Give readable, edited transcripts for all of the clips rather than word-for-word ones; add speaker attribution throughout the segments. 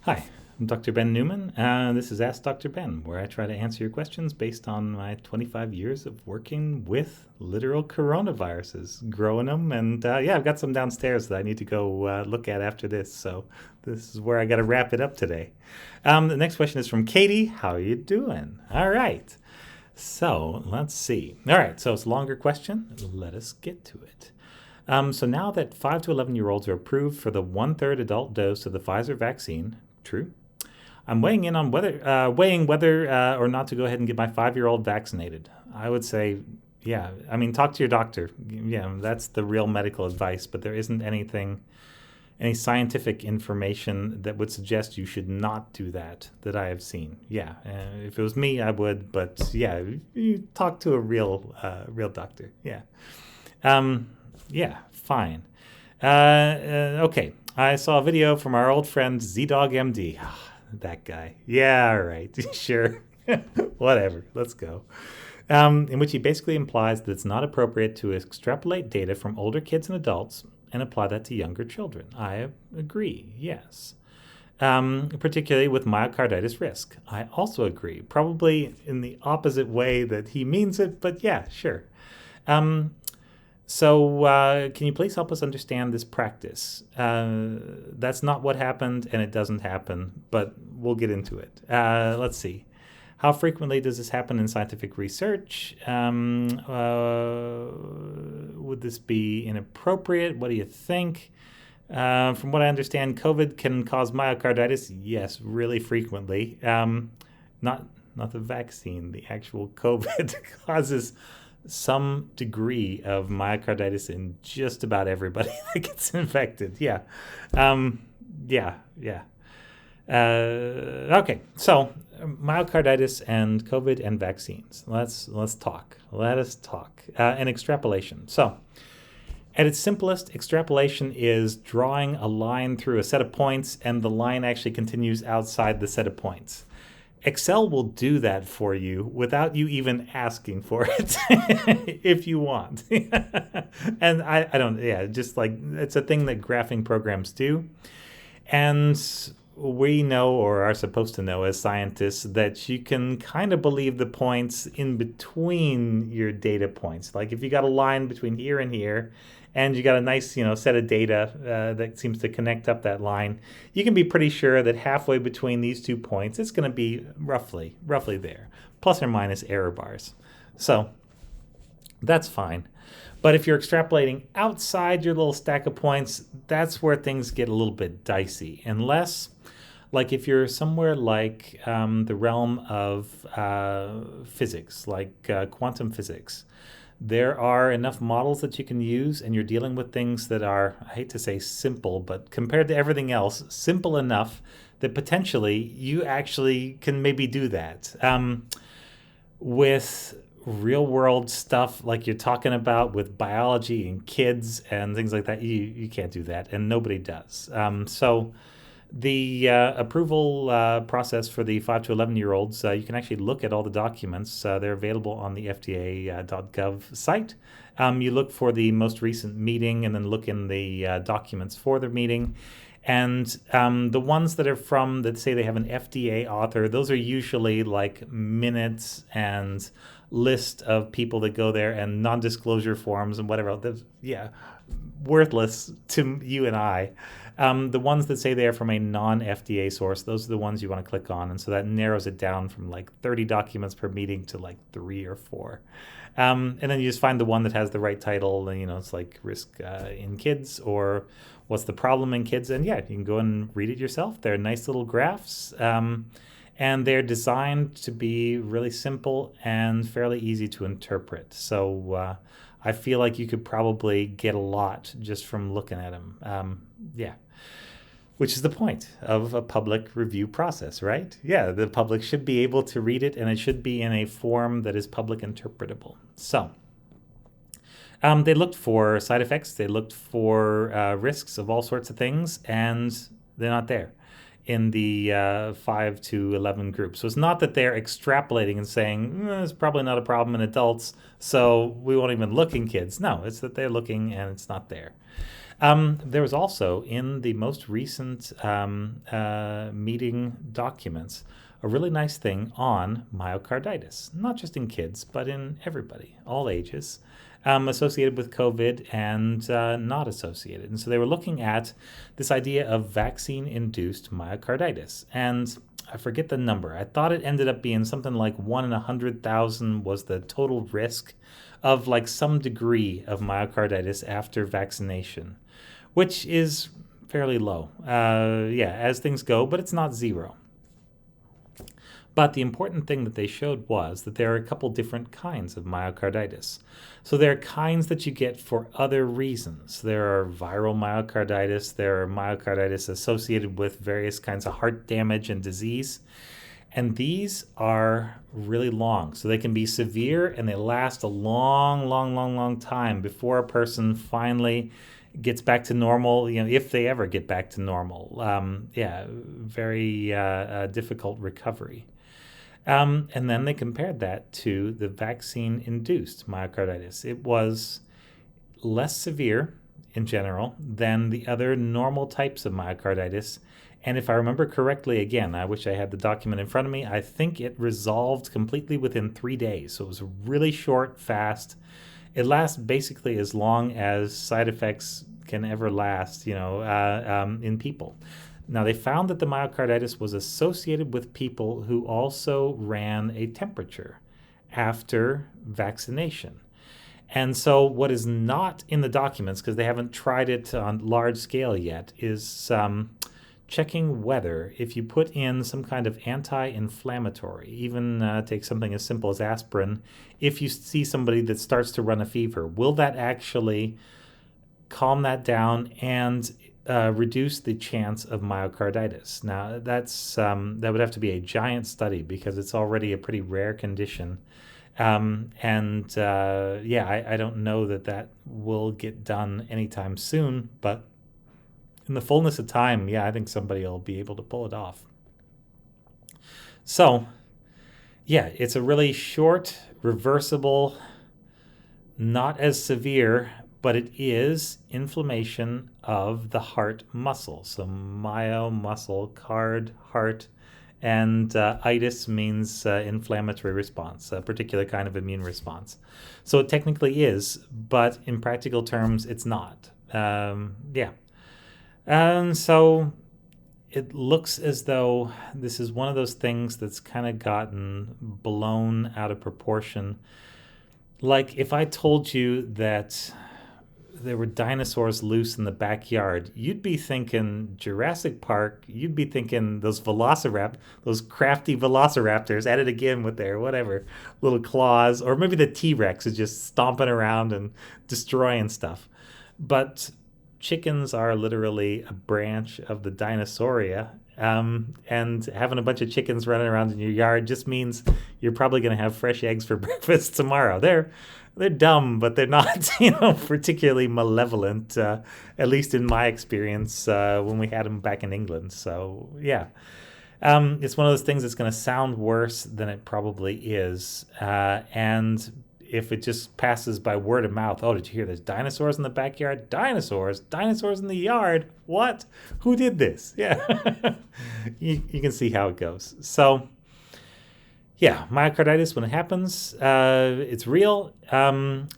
Speaker 1: Hi, I'm Dr. Ben Newman. This is Ask Dr. Ben, where I try to answer your questions based on my 25 years of working with literal coronaviruses, growing them, and I've got some downstairs that I need to go look at after this. So this is where I got to wrap it up today. The next question is from Katie. How are you doing? All right. So let's see. All right. So it's a longer question. Let us get to it. So now that 5 to 11-year-olds are approved for the one-third adult dose of the Pfizer vaccine, true, I'm weighing in on whether or not to go ahead and get my 5-year-old vaccinated. I would say, yeah. I mean, talk to your doctor. Yeah, that's the real medical advice. But there isn't any scientific information that would suggest you should not do that I have seen. Yeah, if it was me, I would. But yeah, you talk to a real doctor. Yeah. Yeah, fine. Okay, I saw a video from our old friend ZDog MD. That guy. Yeah, all right, sure. Whatever, let's go. In which he basically implies that it's not appropriate to extrapolate data from older kids and adults and apply that to younger children. I agree, yes. Particularly with myocarditis risk. I also agree, probably in the opposite way that he means it, but yeah, sure. So can you please help us understand this practice? That's not what happened, and it doesn't happen, but we'll get into it. Let's see. How frequently does this happen in scientific research? Would this be inappropriate? What do you think? From what I understand, COVID can cause myocarditis. Yes, really frequently. Not the vaccine. The actual COVID causes some degree of myocarditis in just about everybody that gets infected. Yeah. Okay, so myocarditis and COVID and vaccines. Let's talk. Let us talk. And extrapolation. So at its simplest, extrapolation is drawing a line through a set of points, and the line actually continues outside the set of points. Excel will do that for you without you even asking for it if you want. And I don't, yeah, just like it's a thing that graphing programs do. And we know, or are supposed to know as scientists, that you can kind of believe the points in between your data points. Like if you got a line between here and here, and you got a nice, set of data that seems to connect up that line, you can be pretty sure that halfway between these 2 points, it's going to be roughly there, plus or minus error bars. So that's fine. But if you're extrapolating outside your little stack of points, that's where things get a little bit dicey. Unless, like if you're somewhere like the realm of physics, like quantum physics, there are enough models that you can use, and you're dealing with things that are, I hate to say simple, but compared to everything else, simple enough that potentially you actually can maybe do that. With real world stuff like you're talking about with biology and kids and things like that, you can't do that, and nobody does. So the approval process for the 5 to 11-year-olds, you can actually look at all the documents. They're available on the FDA.gov site. You look for the most recent meeting and then look in the documents for the meeting. And the ones that say they have an FDA author, those are usually like minutes and list of people that go there and non-disclosure forms and whatever. Yeah, worthless to you and I. The ones that say they are from a non-FDA source, those are the ones you want to click on. And so that narrows it down from like 30 documents per meeting to like 3 or 4. And then you just find the one that has the right title. It's like risk in kids, or what's the problem in kids. And yeah, you can go and read it yourself. They're nice little graphs. And they're designed to be really simple and fairly easy to interpret. So I feel like you could probably get a lot just from looking at them. Yeah. Which is the point of a public review process, right? Yeah, the public should be able to read it, and it should be in a form that is public interpretable. So they looked for side effects. They looked for risks of all sorts of things, and they're not there in the 5 to 11 group. So it's not that they're extrapolating and saying, it's probably not a problem in adults, so we won't even look in kids. No, it's that they're looking and it's not there. There was also in the most recent meeting documents a really nice thing on myocarditis, not just in kids, but in everybody, all ages, associated with COVID and not associated. And so they were looking at this idea of vaccine induced myocarditis. And I forget the number. I thought it ended up being something like 1 in 100,000 was the total risk of like some degree of myocarditis after vaccination, which is fairly low. Yeah, as things go, but it's not zero. But the important thing that they showed was that there are a couple different kinds of myocarditis. So there are kinds that you get for other reasons. There are viral myocarditis, there are myocarditis associated with various kinds of heart damage and disease. And these are really long. So they can be severe and they last a long time before a person finally gets back to normal, if they ever get back to normal. Yeah, very difficult recovery. And then they compared that to the vaccine-induced myocarditis. It was less severe in general than the other normal types of myocarditis. And if I remember correctly, again, I wish I had the document in front of me, I think it resolved completely within 3 days. So it was really short, fast. It lasts basically as long as side effects can ever last, in people. Now, they found that the myocarditis was associated with people who also ran a temperature after vaccination. And so what is not in the documents, because they haven't tried it on large scale yet, is checking whether if you put in some kind of anti-inflammatory, even take something as simple as aspirin, if you see somebody that starts to run a fever, will that actually calm that down and reduce the chance of myocarditis? Now, that would have to be a giant study because it's already a pretty rare condition. I don't know that will get done anytime soon, but in the fullness of time, I think somebody will be able to pull it off. So, it's a really short, reversible, not as severe, but it is inflammation of the heart muscle. So myo, muscle, card, heart, and itis means inflammatory response, a particular kind of immune response. So it technically is, but in practical terms, it's not. And so it looks as though this is one of those things that's kind of gotten blown out of proportion. Like if I told you that there were dinosaurs loose in the backyard, you'd be thinking Jurassic Park, you'd be thinking those crafty velociraptors at it again with their whatever little claws, or maybe the T-Rex is just stomping around and destroying stuff. But chickens are literally a branch of the Dinosauria, and having a bunch of chickens running around in your yard just means you're probably going to have fresh eggs for breakfast tomorrow. They're dumb, but they're not, particularly malevolent, at least in my experience when we had them back in England. So, it's one of those things that's going to sound worse than it probably is. And if it just passes by word of mouth, oh, did you hear there's dinosaurs in the backyard? Dinosaurs in the yard. What? Who did this? Yeah. you can see how it goes. So, myocarditis, when it happens, it's real, it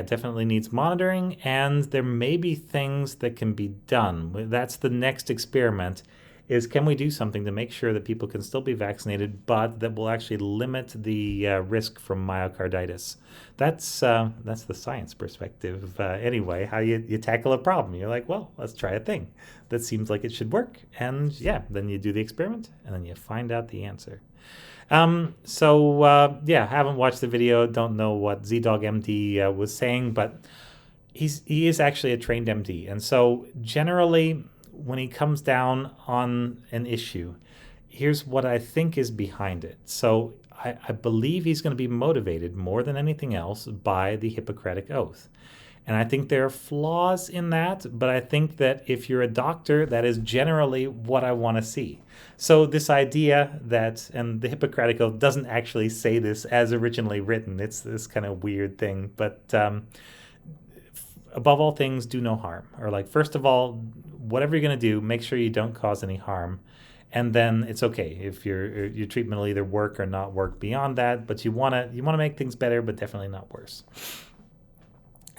Speaker 1: definitely needs monitoring, and there may be things that can be done. That's the next experiment, is can we do something to make sure that people can still be vaccinated, but that will actually limit the risk from myocarditis. That's the science perspective. Anyway, how you tackle a problem. You're like, well, let's try a thing that seems like it should work, and then you do the experiment, and then you find out the answer. Haven't watched the video, don't know what ZDog MD was saying, but he is actually a trained MD. And so generally, when he comes down on an issue, here's what I think is behind it. So I believe he's going to be motivated more than anything else by the Hippocratic Oath. And I think there are flaws in that, but I think that if you're a doctor, that is generally what I want to see. So this idea that, and the Hippocratic Oath doesn't actually say this as originally written, it's this kind of weird thing, but above all things, do no harm. Or like, first of all, whatever you're going to do, make sure you don't cause any harm. And then it's okay if your treatment will either work or not work beyond that. But you want to make things better, but definitely not worse.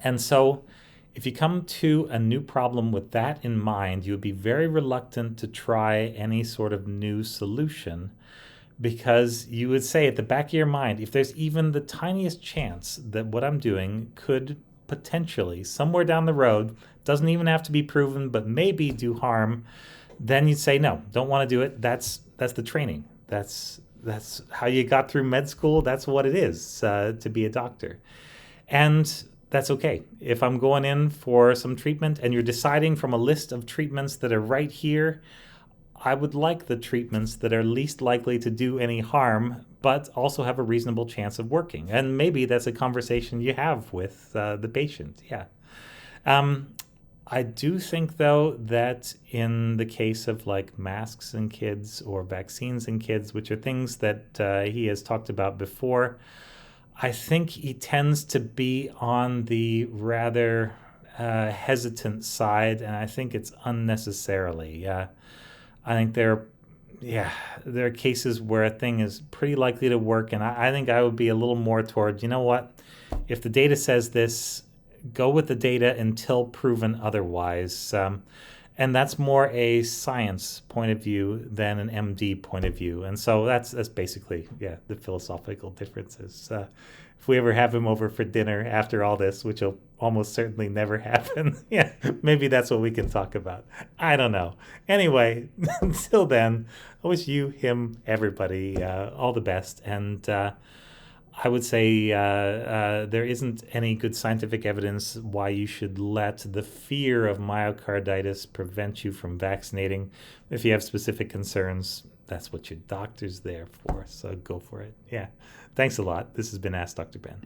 Speaker 1: And so, if you come to a new problem with that in mind, you would be very reluctant to try any sort of new solution, because you would say at the back of your mind, if there's even the tiniest chance that what I'm doing could potentially, somewhere down the road, doesn't even have to be proven, but maybe do harm, then you'd say no, don't want to do it. That's the training. That's how you got through med school. That's what it is to be a doctor, and that's okay. If I'm going in for some treatment and you're deciding from a list of treatments that are right here, I would like the treatments that are least likely to do any harm, but also have a reasonable chance of working. And maybe that's a conversation you have with the patient. Yeah. I do think, though, that in the case of like masks in kids or vaccines in kids, which are things that he has talked about before, I think he tends to be on the rather hesitant side, and I think it's unnecessarily. I think there are cases where a thing is pretty likely to work, and I think I would be a little more toward, you know what, if the data says this, go with the data until proven otherwise. And that's more a science point of view than an MD point of view. And so that's basically, the philosophical differences. If we ever have him over for dinner after all this, which will almost certainly never happen, maybe that's what we can talk about. I don't know. Anyway, until then, I wish you, him, everybody all the best. And I would say there isn't any good scientific evidence why you should let the fear of myocarditis prevent you from vaccinating. If you have specific concerns, that's what your doctor's there for. So go for it. Yeah. Thanks a lot. This has been Ask Dr. Ben.